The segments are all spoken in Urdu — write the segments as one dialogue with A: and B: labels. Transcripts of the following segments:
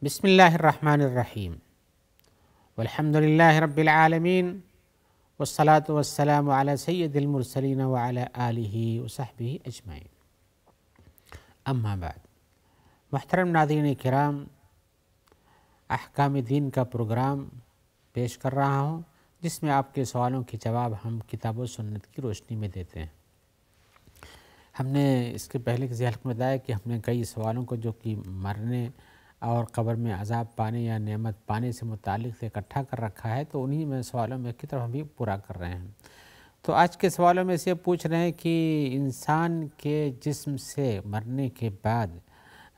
A: بسم اللہ الرحمن الرحیم والحمد للہ رب العالمین والصلاة والسلام علی سید المرسلین وعلی آلہ وصحبہ اجمعین، اما بعد۔ محترم ناظرین کرام، احکام دین کا پروگرام پیش کر رہا ہوں جس میں آپ کے سوالوں کے جواب ہم کتاب و سنت کی روشنی میں دیتے ہیں۔ ہم نے اس کے پہلے کسی حلقے میں بتایا کہ ہم نے کئی سوالوں کو جو کہ مرنے اور قبر میں عذاب پانے یا نعمت پانے سے متعلق سے اکٹھا کر رکھا ہے، تو انہی میں سوالوں میں کی طرف ہم بھی پورا کر رہے ہیں۔ تو آج کے سوالوں میں سے یہ پوچھ رہے ہیں کہ انسان کے جسم سے مرنے کے بعد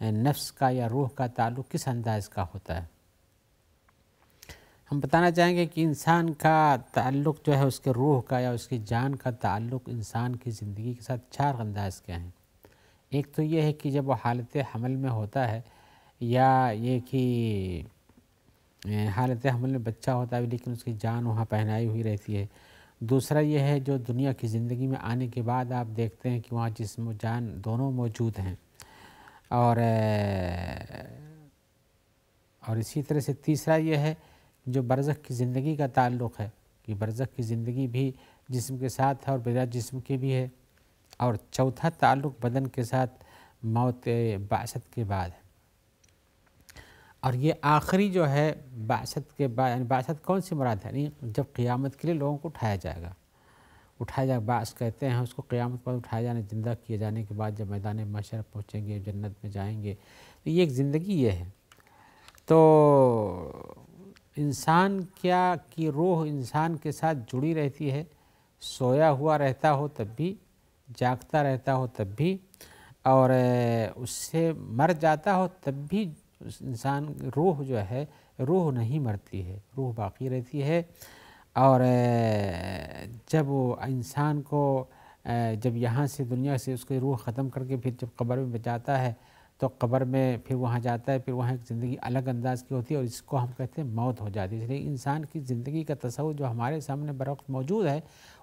A: نفس کا یا روح کا تعلق کس انداز کا ہوتا ہے۔ ہم بتانا چاہیں گے کہ انسان کا تعلق جو ہے اس کے روح کا یا اس کی جان کا تعلق انسان کی زندگی کے ساتھ چار انداز کے ہیں۔ ایک تو یہ ہے کہ جب وہ حالت حمل میں ہوتا ہے، یا یہ کہ حالت حمل میں بچہ ہوتا ہے لیکن اس کی جان وہاں پہنائی ہوئی رہتی ہے۔ دوسرا یہ ہے جو دنیا کی زندگی میں آنے کے بعد آپ دیکھتے ہیں کہ وہاں جسم و جان دونوں موجود ہیں، اور اسی طرح سے تیسرا یہ ہے جو برزخ کی زندگی کا تعلق ہے کہ برزخ کی زندگی بھی جسم کے ساتھ ہے اور بغیر جسم کے بھی ہے، اور چوتھا تعلق بدن کے ساتھ موت بعثت کے بعد ہے۔ اور یہ آخری جو ہے بعثت کے بعد، یعنی بعثت کون سی مراد ہے؟ یعنی جب قیامت کے لیے لوگوں کو اٹھایا جائے گا، بعث کہتے ہیں اس کو، قیامت پر اٹھایا جانے، زندہ کیے جانے کے بعد جب میدان محشر پہنچیں گے، جنت میں جائیں گے، تو یہ ایک زندگی یہ ہے۔ تو انسان کی روح انسان کے ساتھ جڑی رہتی ہے، سویا ہوا رہتا ہو تب بھی، جاگتا رہتا ہو تب بھی، اور اس سے مر جاتا ہو تب بھی انسان روح جو ہے، روح نہیں مرتی ہے، روح باقی رہتی ہے۔ اور جب انسان کو جب یہاں سے دنیا سے اس کی روح ختم کر کے پھر جب قبر میں جاتا ہے تو قبر میں پھر وہاں جاتا ہے، پھر وہاں ایک زندگی الگ انداز کی ہوتی ہے، اور اس کو ہم کہتے ہیں موت ہو جاتی ہے۔ اس لیے انسان کی زندگی کا تصور جو ہمارے سامنے بروقت موجود ہے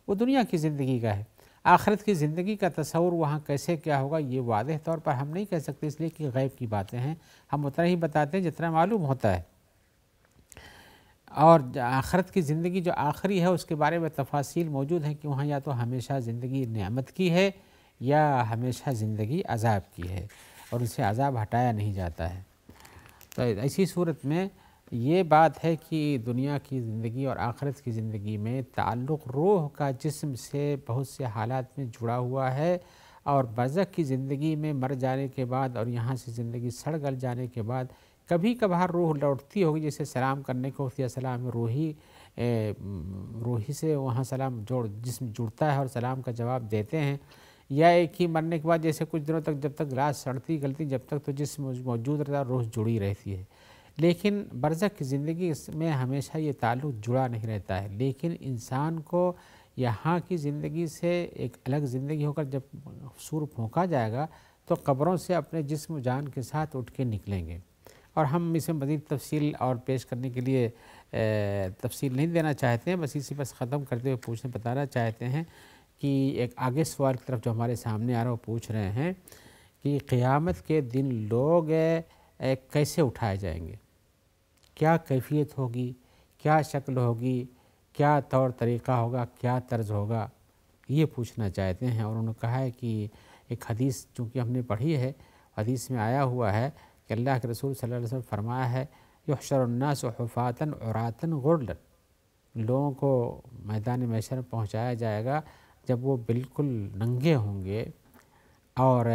A: وہ دنیا کی زندگی کا ہے۔ آخرت کی زندگی کا تصور وہاں کیسے کیا ہوگا یہ واضح طور پر ہم نہیں کہہ سکتے، اس لیے کہ غیب کی باتیں ہیں، ہم اتنا ہی بتاتے ہیں جتنا معلوم ہوتا ہے۔ اور آخرت کی زندگی جو آخری ہے اس کے بارے میں تفاصیل موجود ہیں کہ وہاں یا تو ہمیشہ زندگی نعمت کی ہے یا ہمیشہ زندگی عذاب کی ہے، اور ان سے عذاب ہٹایا نہیں جاتا ہے۔ تو ایسی صورت میں یہ بات ہے کہ دنیا کی زندگی اور آخرت کی زندگی میں تعلق روح کا جسم سے بہت سے حالات میں جڑا ہوا ہے، اور برزخ کی زندگی میں مر جانے کے بعد اور یہاں سے زندگی سڑ گل جانے کے بعد کبھی کبھار روح لوٹتی ہوگی، جیسے سلام کرنے کو ہوتی ہے، سلام روحی سے وہاں سلام جسم جڑتا ہے اور سلام کا جواب دیتے ہیں، یا ایک ہی مرنے کے بعد جیسے کچھ دنوں تک جب تک لاش سڑتی گلتی جب تک تو جسم موجود رہتا ہے، روح جڑی رہتی ہے۔ لیکن برزخ کی زندگی میں ہمیشہ یہ تعلق جڑا نہیں رہتا ہے، لیکن انسان کو یہاں کی زندگی سے ایک الگ زندگی ہو کر جب سور پھونکا جائے گا تو قبروں سے اپنے جسم و جان کے ساتھ اٹھ کے نکلیں گے، اور ہم اسے مزید تفصیل اور پیش کرنے کے لیے تفصیل نہیں دینا چاہتے ہیں، بس اسی بس ختم کرتے ہوئے بتانا چاہتے ہیں کہ ایک آگے سوال کی طرف جو ہمارے سامنے آ رہا ہے وہ پوچھ رہے ہیں کہ قیامت کے دن لوگ کیسے اٹھائے جائیں گے، کیا کیفیت ہوگی، کیا شکل ہوگی، کیا طور طریقہ ہوگا، کیا طرز ہوگا، یہ پوچھنا چاہتے ہیں۔ اور انہوں نے کہا ہے کہ ایک حدیث چونکہ ہم نے پڑھی ہے، حدیث میں آیا ہوا ہے کہ اللہ کے رسول صلی اللہ علیہ وسلم فرمایا ہے یحشر الناس حفاۃ عراۃ غرلا، لوگوں کو میدان محشر میں پہنچایا جائے گا جب وہ بالکل ننگے ہوں گے اور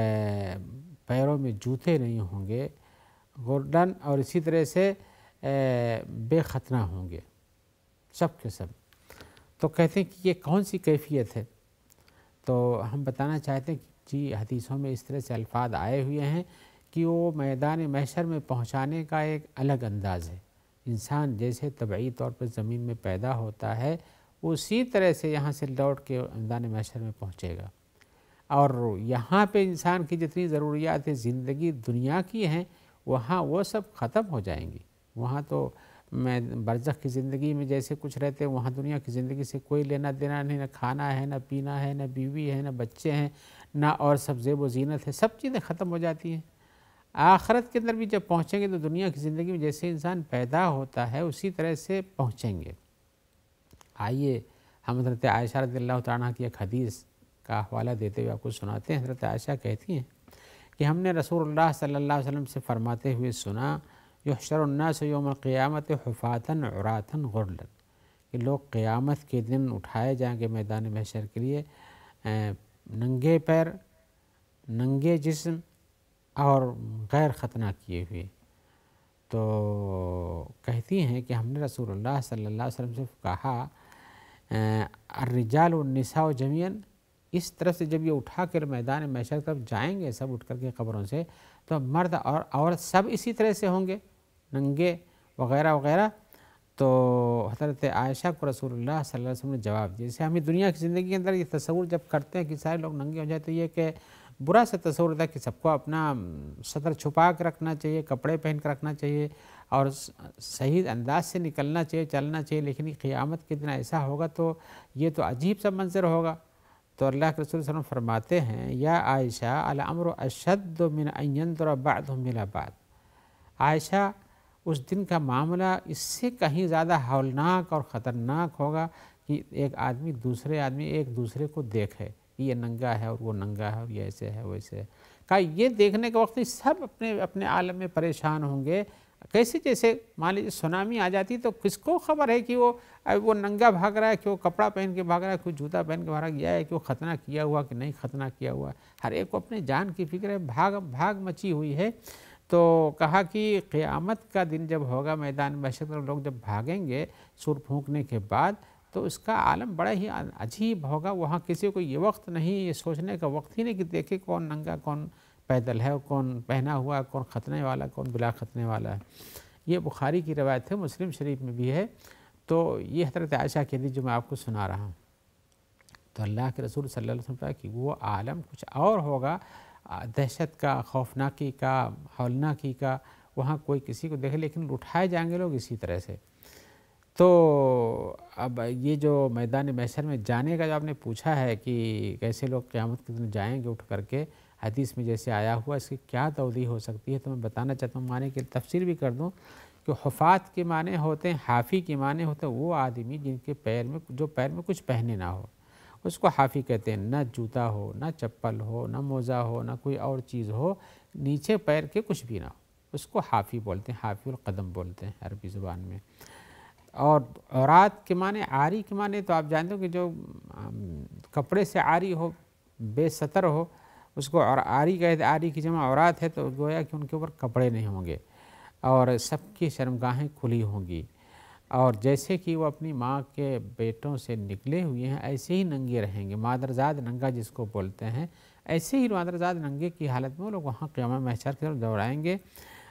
A: پیروں میں جوتے نہیں ہوں گے، غرلاً، اور اسی طرح سے بے ختنہ ہوں گے سب کے سب۔ تو کہتے ہیں کہ یہ کون سی کیفیت ہے؟ تو ہم بتانا چاہتے ہیں کہ جی حدیثوں میں اس طرح سے الفاظ آئے ہوئے ہیں کہ وہ میدان محشر میں پہنچانے کا ایک الگ انداز ہے۔ انسان جیسے طبعی طور پر زمین میں پیدا ہوتا ہے اسی طرح سے یہاں سے لوٹ کے میدان محشر میں پہنچے گا، اور یہاں پہ انسان کی جتنی ضروریات زندگی دنیا کی ہیں وہاں وہ سب ختم ہو جائیں گی۔ وہاں تو برزخ کی زندگی میں جیسے کچھ رہتے ہیں وہاں دنیا کی زندگی سے کوئی لینا دینا نہیں، نہ کھانا ہے، نہ پینا ہے، نہ بیوی ہے، نہ بچے ہیں، نہ اور سب زیب و زینت ہے، سب چیزیں ختم ہو جاتی ہیں۔ آخرت کے اندر بھی جب پہنچیں گے تو دنیا کی زندگی میں جیسے انسان پیدا ہوتا ہے اسی طرح سے پہنچیں گے۔ آئیے ہم حضرت عائشہ رضی اللہ تعالیٰ عنہ کی ایک حدیث کا حوالہ دیتے ہوئے آپ کو سناتے ہیں۔ حضرت عائشہ کہتی ہیں کہ ہم نے رسول اللہ صلی اللہ علیہ وسلم سے فرماتے ہوئے سنا، یحشر الناس یوم القیامت حفاتاً عراۃً غرلاً، کہ لوگ قیامت کے دن اٹھائے جائیں گے میدان محشر کے لیے ننگے پیر، ننگے جسم اور غیر ختنہ کیے ہوئے۔ تو کہتی ہیں کہ ہم نے رسول اللہ صلی اللہ علیہ وسلم سے کہا الرجال والنساء جميعاً، اس طرف سے جب یہ اٹھا کر میدان محشر طرف جائیں گے سب اٹھ کر کے قبروں سے، تو مرد اور عورت سب اسی طرح سے ہوں گے ننگے وغیرہ وغیرہ۔ تو حضرت عائشہ کو رسول اللہ صلی اللہ علیہ وسلم نے جواب دیا، جیسے ہمیں دنیا کی زندگی کے اندر یہ تصور جب کرتے ہیں کہ سارے لوگ ننگے ہو جائے تو یہ کہ برا سا تصور ہوتا ہے کہ سب کو اپنا صدر چھپا کر رکھنا چاہیے، کپڑے پہن کر رکھنا چاہیے اور صحیح انداز سے نکلنا چاہیے، چلنا چاہیے، لیکن قیامت کے دن ایسا ہوگا تو یہ تو عجیب سا منظر ہوگا۔ تو اللہ کے رسول صلی اللہ علیہ وسلم فرماتے ہیں یا عائشہ الامر اشد من ان ينظر بعضهم الى بعض، عائشہ اس دن کا معاملہ اس سے کہیں زیادہ ہولناک اور خطرناک ہوگا کہ ایک آدمی دوسرے آدمی ایک دوسرے کو دیکھے، یہ ننگا ہے اور وہ ننگا ہے اور یہ ایسے ہے ویسے ہے۔ کہا یہ دیکھنے کے وقت سب اپنے عالم میں پریشان ہوں گے، کیسے جیسے مان لیجیے سونامی آ جاتی تو کس کو خبر ہے کہ وہ ننگا بھاگ رہا ہے، کہ وہ کپڑا پہن کے بھاگ رہا ہے، کہ وہ جوتا پہن کے بھاگ گیا ہے، کہ وہ ختنہ کیا ہوا کہ نہیں ختنہ کیا ہوا ہے، ہر ایک کو اپنے جان کی فکر ہے، بھاگ مچی ہوئی ہے۔ تو کہا کہ قیامت کا دن جب ہوگا میدان محشر میں لوگ جب بھاگیں گے سور پھونکنے کے بعد تو اس کا عالم بڑا ہی عجیب ہوگا، وہاں کسی کو یہ وقت نہیں، یہ سوچنے کا وقت ہی نہیں کہ دیکھے کون ننگا کون پیدل ہے، کون پہنا ہوا، کون ختنے والا، کون بلا ختنے والا ہے۔ یہ بخاری کی روایت ہے، مسلم شریف میں بھی ہے۔ تو یہ حضرت عائشہ کی حدیث جو میں آپ کو سنا رہا ہوں، تو اللہ کے رسول صلی اللہ علیہ وسلم نے کہا کہ وہ عالم کچھ اور ہوگا، دہشت کا، خوفناکی کا، ہولناکی کا، وہاں کوئی کسی کو دیکھے، لیکن اٹھائے جائیں گے لوگ اسی طرح سے۔ تو اب یہ جو میدان محشر میں جانے کا جو آپ نے پوچھا ہے کہ کیسے لوگ قیامت کے دن جائیں گے اٹھ کر کے، حدیث میں جیسے آیا ہوا، اس کی کیا توضیح ہو سکتی ہے تو میں بتانا چاہتا ہوں، معنی کی تفسیر بھی کر دوں کہ حفات کے معنی ہوتے ہیں، حافی کے معنی ہوتے ہیں وہ آدمی جن کے پیر میں کچھ پہنے نہ ہو، اس کو حافی کہتے ہیں، نہ جوتا ہو، نہ چپل ہو، نہ موزہ ہو، نہ کوئی اور چیز ہو، نیچے پیر کے کچھ بھی نہ ہو، اس کو حافی بولتے ہیں، حافی القدم بولتے ہیں عربی زبان میں۔ اور عورات کے معنی، عاری کے معنی تو آپ جانتے ہو کہ جو کپڑے سے عاری ہو، بے ستر ہو، اس کو عاری کہتے ہیں، عاری کی جمع عورات ہے تو گویا کہ ان کے اوپر کپڑے نہیں ہوں گے اور سب کی شرمگاہیں کھلی ہوں گی، اور جیسے کہ وہ اپنی ماں کے بیٹوں سے نکلے ہوئے ہیں ایسے ہی ننگے رہیں گے، مادرزاد ننگا جس کو بولتے ہیں، ایسے ہی مادرزاد ننگے کی حالت میں وہ لوگ وہاں قیامت محشر کی طرف دوڑائیں گے۔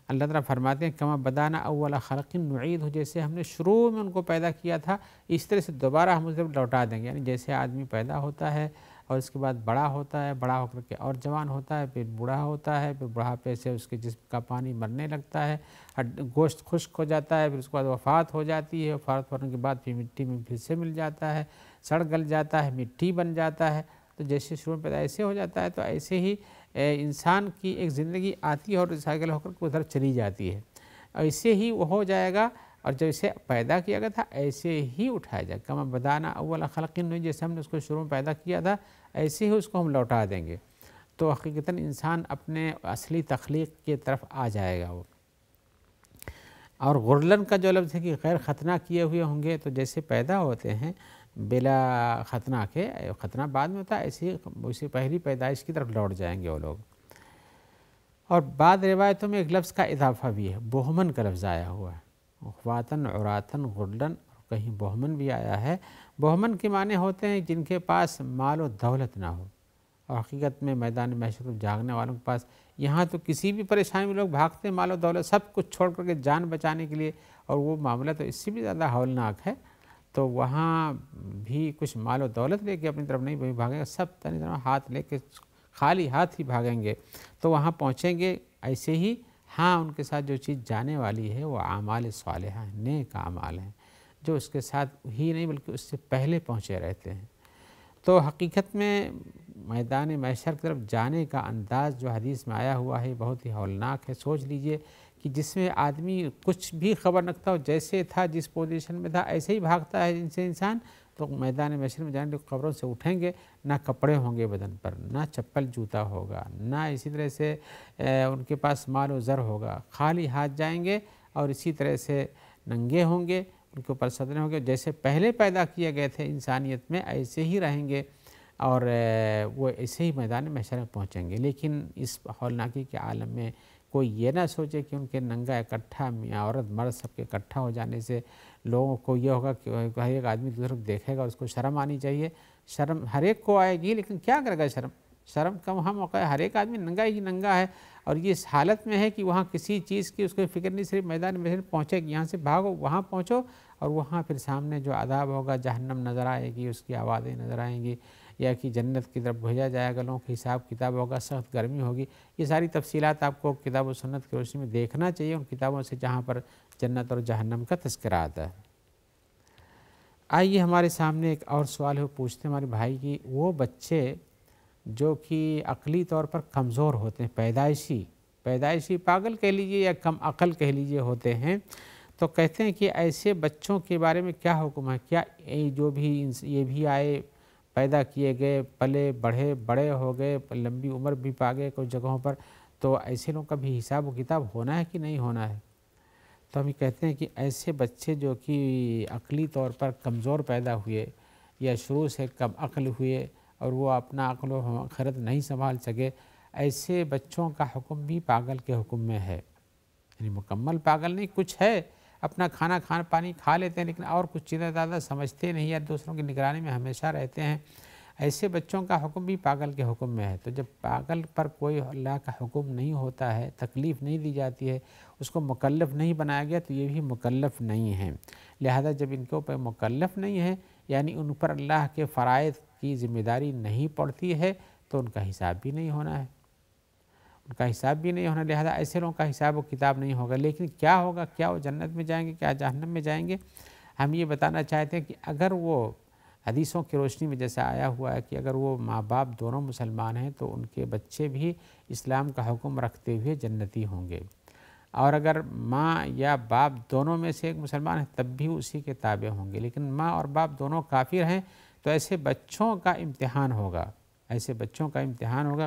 A: اللہ تعالیٰ فرماتے ہیں کما بدانا اول خلق نعید ہو، جیسے ہم نے شروع میں ان کو پیدا کیا تھا اس طرح سے دوبارہ ہم اسے لوٹا دیں گے، یعنی جیسے آدمی پیدا ہوتا ہے اور اس کے بعد بڑا ہوتا ہے، بڑا ہو کر کے اور جوان ہوتا ہے، پھر بوڑھا ہوتا ہے، پھر بڑھاپے سے اس کے جسم کا پانی مرنے لگتا ہے، گوشت خشک ہو جاتا ہے، پھر اس کے بعد وفات ہو جاتی ہے، وفات ہونے کے بعد پھر مٹی میں پھر سے مل جاتا ہے، سڑ گل جاتا ہے، مٹی بن جاتا ہے۔ تو جیسے شروع میں پیدا ایسے ہو جاتا ہے تو ایسے ہی انسان کی ایک زندگی آتی ہے اور ریسائیکل ہو کر کے ادھر چلی جاتی ہے، ایسے ہی وہ ہو جائے گا، اور جیسے پیدا کیا گیا تھا ایسے ہی اٹھایا جائے گا۔ کما بدانا اول خلق، جیسے ہم نے اس کو شروع میں پیدا کیا تھا ایسے ہی اس کو ہم لوٹا دیں گے۔ تو حقیقتاً انسان اپنے اصلی تخلیق کی طرف آ جائے گا وہ۔ اور غرلن کا جو لفظ ہے کہ غیر ختنہ کیے ہوئے ہوں گے، تو جیسے پیدا ہوتے ہیں بلا ختنہ کے، ختنہ بعد میں ہوتا ہے، اسی پہلی پیدائش کی طرف لوٹ جائیں گے وہ لوگ۔ اور بعض روایتوں میں ایک لفظ کا اضافہ بھی ہے، بہمن کا لفظ آیا ہوا ہے، حفاتاً عراتاً غرلاً، اور کہیں بہمن بھی آیا ہے۔ بہمن کے معنی ہوتے ہیں جن کے پاس مال و دولت نہ ہو، اور حقیقت میں میدان محشر جاگنے والوں کے پاس یہاں تو کسی بھی پریشانی میں لوگ بھاگتے ہیں، مال و دولت سب کچھ چھوڑ کر کے جان بچانے کے لیے، اور وہ معاملہ تو اس سے بھی زیادہ ہولناک ہے۔ تو وہاں بھی کچھ مال و دولت لے کے اپنی طرف نہیں بھاگیں گے، سب تنی طرح ہاتھ لے کے خالی ہاتھ ہی بھاگیں گے۔ تو وہاں پہنچیں گے ایسے ہی، ہاں ان کے ساتھ جو چیز جانے والی ہے وہ اعمال صالحہ ہیں، نیک اعمال ہیں، جو اس کے ساتھ ہی نہیں بلکہ اس سے پہلے پہنچے رہتے ہیں۔ تو حقیقت میں میدان محشر کی طرف جانے کا انداز جو حدیث میں آیا ہوا ہے بہت ہی ہولناک ہے۔ سوچ لیجئے کہ جس میں آدمی کچھ بھی خبر رکھتا ہو، جیسے تھا جس پوزیشن میں تھا ایسے ہی بھاگتا ہے ان سے انسان، تو میدان محشر میں جانے قبروں سے اٹھیں گے، نہ کپڑے ہوں گے بدن پر، نہ چپل جوتا ہوگا، نہ اسی طرح سے ان کے پاس مال و زر ہوگا، خالی ہاتھ جائیں گے اور اسی طرح سے ننگے ہوں گے، ان کے اوپر صدریں ہوں گے، جیسے پہلے پیدا کیے گئے تھے انسانیت میں ایسے ہی رہیں گے اور وہ ایسے ہی میدان محشر میں پہنچیں گے۔ لیکن اس ہولناکی کے عالم میں کوئی یہ نہ سوچے کہ ان کے ننگا اکٹھا، میاں عورت مرد سب کے اکٹھا ہو جانے سے لوگوں کو یہ ہوگا کہ ہر ایک آدمی دوسرے کو دیکھے گا، اس کو شرم آنی چاہیے۔ شرم ہر ایک کو آئے گی، لیکن کیا کرے گا شرم کا وہاں موقع ہے، ہر ایک آدمی ننگا ہی ننگا ہے، اور یہ اس حالت میں ہے کہ وہاں کسی چیز کی اس کو فکر نہیں، صرف میدان محشر پہنچے گی، یہاں سے بھاگو وہاں پہنچو، اور وہاں پھر سامنے جو عذاب ہوگا، جہنم نظر آئے گی، اس کی آوازیں نظر آئیں گی، یا کہ جنت کی طرف بھیجا جائے گا، لوگوں کی حساب کتاب ہوگا، سخت گرمی ہوگی۔ یہ ساری تفصیلات آپ کو کتاب و سنت کی روشنی میں دیکھنا چاہیے، ان کتابوں سے جہاں پر جنت اور جہنم کا تذکرہ آتا ہے۔ آئیے ہمارے سامنے ایک اور سوال ہے، پوچھتے ہیں ہمارے بھائی کی، وہ بچے جو کہ عقلی طور پر کمزور ہوتے ہیں، پیدائشی پاگل کہہ لیجئے یا کم عقل کہہ لیجئے ہوتے ہیں، تو کہتے ہیں کہ ایسے بچوں کے بارے میں کیا حکم ہے؟ کیا جو بھی یہ بھی آئے، پیدا کیے گئے، پلے بڑھے، بڑے ہو گئے، لمبی عمر بھی پا گئے کچھ جگہوں پر، تو ایسے لوگوں کا بھی حساب و کتاب ہونا ہے کہ نہیں ہونا ہے؟ تو ہم یہ کہتے ہیں کہ ایسے بچے جو کہ عقلی طور پر کمزور پیدا ہوئے یا شروع سے کم عقل ہوئے اور وہ اپنا عقل و خرد نہیں سنبھال سکے، ایسے بچوں کا حکم بھی پاگل کے حکم میں ہے۔ یعنی مکمل پاگل نہیں، کچھ ہے، اپنا کھانا پانی کھا لیتے ہیں، لیکن اور کچھ چیزیں زیادہ سمجھتے نہیں یا دوسروں کی نگرانی میں ہمیشہ رہتے ہیں، ایسے بچوں کا حکم بھی پاگل کے حکم میں ہے۔ تو جب پاگل پر کوئی اللہ کا حکم نہیں ہوتا ہے، تکلیف نہیں دی جاتی ہے، اس کو مکلف نہیں بنایا گیا، تو یہ بھی مکلف نہیں ہیں۔ لہذا جب ان کے اوپر مکلف نہیں ہے، یعنی ان پر اللہ کے فرائض کی ذمہ داری نہیں پڑتی ہے، تو ان کا حساب بھی نہیں ہونا ہے، لہذا ایسے لوگوں کا حساب و کتاب نہیں ہوگا۔ لیکن کیا ہوگا؟ کیا وہ جنت میں جائیں گے، کیا جہنم میں جائیں گے؟ ہم یہ بتانا چاہتے ہیں کہ اگر وہ حدیثوں کی روشنی میں جیسا آیا ہوا ہے کہ اگر وہ ماں باپ دونوں مسلمان ہیں تو ان کے بچے بھی اسلام کا حکم رکھتے ہوئے جنتی ہوں گے، اور اگر ماں یا باپ دونوں میں سے ایک مسلمان ہے تب بھی اسی کے تابع ہوں گے۔ لیکن ماں اور باپ دونوں کافر ہیں تو ایسے بچوں کا امتحان ہوگا،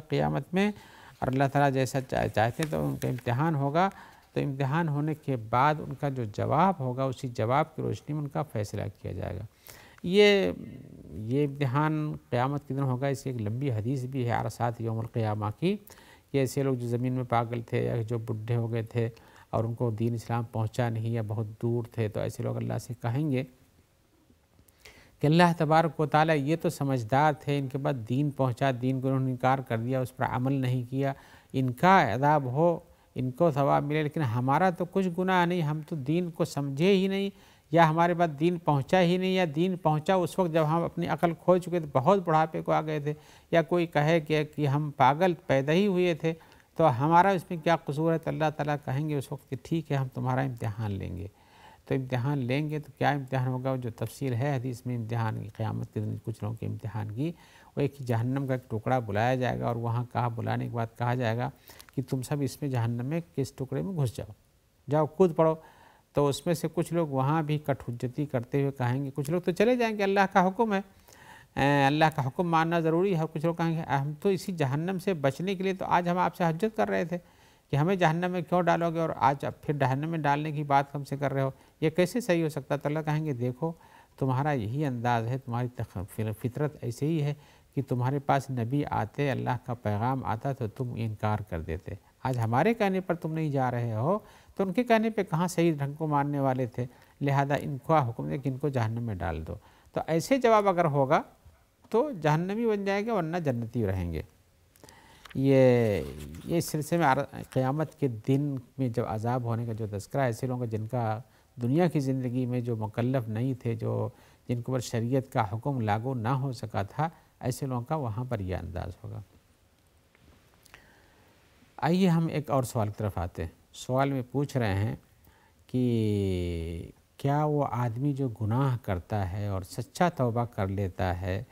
A: قیامت میں، اور اللہ تعالیٰ جیسا چاہتے ہیں تو ان کا امتحان ہوگا، تو امتحان ہونے کے بعد ان کا جو جواب ہوگا اسی جواب کی روشنی میں ان کا فیصلہ کیا جائے گا۔ یہ امتحان قیامت کے دن ہوگا۔ اس کی ایک لمبی حدیث بھی ہے عرصات یوم القیامہ کی، کہ ایسے لوگ جو زمین میں پاگل تھے یا جو بڈھے ہو گئے تھے اور ان کو دین اسلام پہنچا نہیں یا بہت دور تھے، تو ایسے لوگ اللہ سے کہیں گے کہ اللہ تبارک و تعالیٰ یہ تو سمجھدار تھے، ان کے بعد دین پہنچا، دین کو انہوں نے انکار کر دیا، اس پر عمل نہیں کیا، ان کا عذاب ہو، ان کو ثواب ملے، لیکن ہمارا تو کچھ گناہ نہیں، ہم تو دین کو سمجھے ہی نہیں، یا ہمارے بعد دین پہنچا ہی نہیں، یا دین پہنچا اس وقت جب ہم اپنی عقل کھو چکے تھے، بہت بڑھاپے کو آ گئے تھے، یا کوئی کہے کہ ہم پاگل پیدا ہی ہوئے تھے تو ہمارا اس میں کیا قصور ہے، تو اللہ تعالیٰ کہیں گے اس وقت کہ ٹھیک ہے ہم تمہارا امتحان لیں گے۔ تو امتحان لیں گے تو کیا امتحان ہوگا؟ جو تفصیل ہے حدیث میں امتحان کی، قیامت کے دن کچھ لوگوں کے امتحان کی، وہ ایک جہنم کا ایک ٹکڑا بلایا جائے گا، اور وہاں بلانے کے بعد کہا جائے گا کہ تم سب اس میں جہنم میں کس ٹکڑے میں گھس جاؤ کود پڑو۔ تو اس میں سے کچھ لوگ وہاں بھی کٹ حجتی کرتے ہوئے کہیں گے، کچھ لوگ تو چلے جائیں گے، اللہ کا حکم ہے، اللہ کا حکم ماننا ضروری ہے، کچھ لوگ کہیں گے ہم تو اسی جہنم سے بچنے کے لیے تو آج ہم آپ سے حجت کر رہے تھے کہ ہمیں جہنم میں کیوں ڈالو گے، اور آج اب پھر جہنم میں ڈالنے کی بات ہم سے کر رہے ہو، یہ کیسے صحیح ہو سکتا؟ تو اللہ کہیں گے دیکھو تمہارا یہی انداز ہے، تمہاری فطرت ایسے ہی ہے کہ تمہارے پاس نبی آتے، اللہ کا پیغام آتا تو تم انکار کر دیتے، آج ہمارے کہنے پر تم نہیں جا رہے ہو تو ان کے کہنے پہ کہاں صحیح ڈھنگ کو ماننے والے تھے، لہذا ان کو حکم دے کہ ان کو جہنم میں ڈال دو۔ تو ایسے جواب اگر ہوگا تو جہنمی بن جائیں گے ورنہ جنتی رہیں گے۔ یہ سلسلے میں قیامت کے دن میں جب عذاب ہونے کا جو تذکرہ ہے، ایسے لوگوں کا جن کا دنیا کی زندگی میں جو مکلف نہیں تھے، جن کو شریعت کا حکم لاگو نہ ہو سکا تھا، ایسے لوگوں کا وہاں پر یہ انداز ہوگا۔ آئیے ہم ایک اور سوال کی طرف آتے ہیں۔ سوال میں پوچھ رہے ہیں کہ کیا وہ آدمی جو گناہ کرتا ہے اور سچا توبہ کر لیتا ہے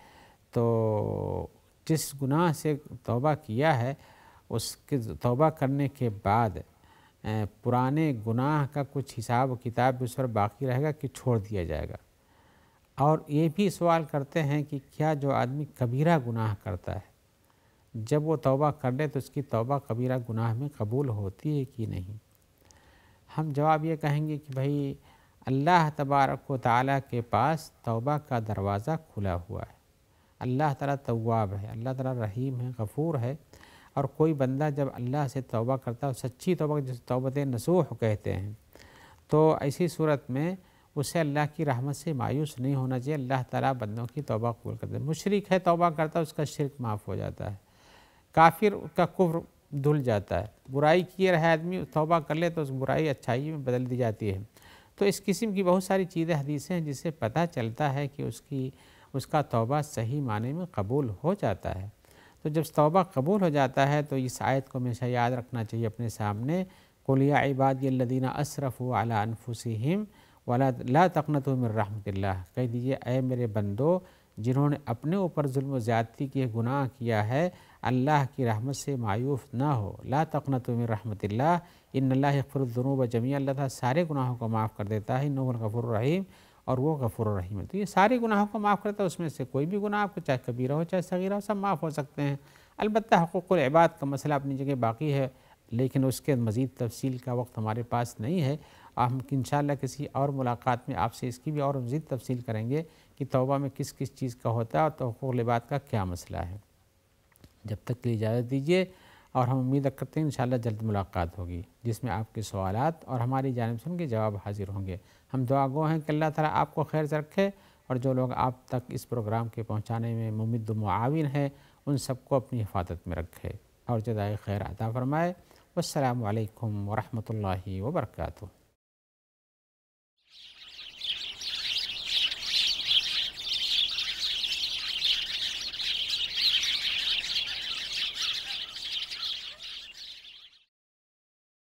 A: تو جس گناہ سے توبہ کیا ہے اس کے توبہ کرنے کے بعد پرانے گناہ کا کچھ حساب و کتاب بھی اس پر باقی رہے گا کہ چھوڑ دیا جائے گا۔ اور یہ بھی سوال کرتے ہیں کہ کیا جو آدمی کبیرہ گناہ کرتا ہے جب وہ توبہ کر لے تو اس کی توبہ کبیرہ گناہ میں قبول ہوتی ہے کہ نہیں؟ ہم جواب یہ کہیں گے کہ بھائی اللہ تبارک و تعالیٰ کے پاس توبہ کا دروازہ کھلا ہوا ہے۔ اللہ تعالیٰ تواب ہے، اللہ تعالیٰ رحیم ہے، غفور ہے، اور کوئی بندہ جب اللہ سے توبہ کرتا ہے سچی توبہ جسے توبۃ نصوح کہتے ہیں، تو ایسی صورت میں اسے اللہ کی رحمت سے مایوس نہیں ہونا چاہیے۔ اللہ تعالیٰ بندوں کی توبہ قبول کرتا ہے۔ مشرک ہے توبہ کرتا ہے اس کا شرک معاف ہو جاتا ہے، کافر کا کفر دھل جاتا ہے، برائی کیے رہے آدمی توبہ کر لے تو اس برائی اچھائی میں بدل دی جاتی ہے۔ تو اس قسم کی بہت ساری چیزیں حدیثیں ہیں جس سے پتہ چلتا ہے کہ اس کا توبہ صحیح معنی میں قبول ہو جاتا ہے۔ تو جب توبہ قبول ہو جاتا ہے تو اس آیت کو ہمیشہ یاد رکھنا چاہیے اپنے سامنے، قُلْ يَا عِبَادِيَ الَّذِينَ أَسْرَفُوا عَلَىٰ أَنفُسِهِمْ وَلَا تَقْنَطُوا مِن رَحْمَتِ اللَّهِ، کہہ دیجئے اے میرے بندو جنہوں نے اپنے اوپر ظلم و زیادتی کی گناہ کیا ہے اللہ کی رحمت سے مایوس نہ ہو، لا تقنطوا من رحمت اللہ ان اللہ یغفر الذنوب جميعا، اللہ تعالیٰ سارے گناہوں کو معاف کر دیتا ہے، انہ هو الغفور الرحیم، اور وہ غفور الرحیم ہے۔ تو یہ سارے گناہوں کو معاف کرتا ہے، اس میں سے کوئی بھی گناہ آپ کو چاہے کبیرہ ہو چاہے صغیرہ ہو سب معاف ہو سکتے ہیں۔ البتہ حقوق العباد کا مسئلہ اپنی جگہ باقی ہے، لیکن اس کے مزید تفصیل کا وقت ہمارے پاس نہیں ہے۔ ہم انشاءاللہ کسی اور ملاقات میں آپ سے اس کی بھی اور مزید تفصیل کریں گے کہ توبہ میں کس کس چیز کا ہوتا ہے اور حقوق العباد کا کیا مسئلہ ہے۔ جب تک کے لیے اجازت دیجیے، اور ہم امید کرتے ہیں انشاءاللہ جلد ملاقات ہوگی جس میں آپ کے سوالات اور ہماری جانب سے ان کے جواب حاضر ہوں گے۔ ہم دعا گو ہیں کہ اللہ تعالیٰ آپ کو خیر سے رکھے، اور جو لوگ آپ تک اس پروگرام کے پہنچانے میں ممد و معاون ہیں ان سب کو اپنی حفاظت میں رکھے اور جزائے خیر عطا فرمائے۔ والسلام علیکم ورحمۃ اللہ وبرکاتہ۔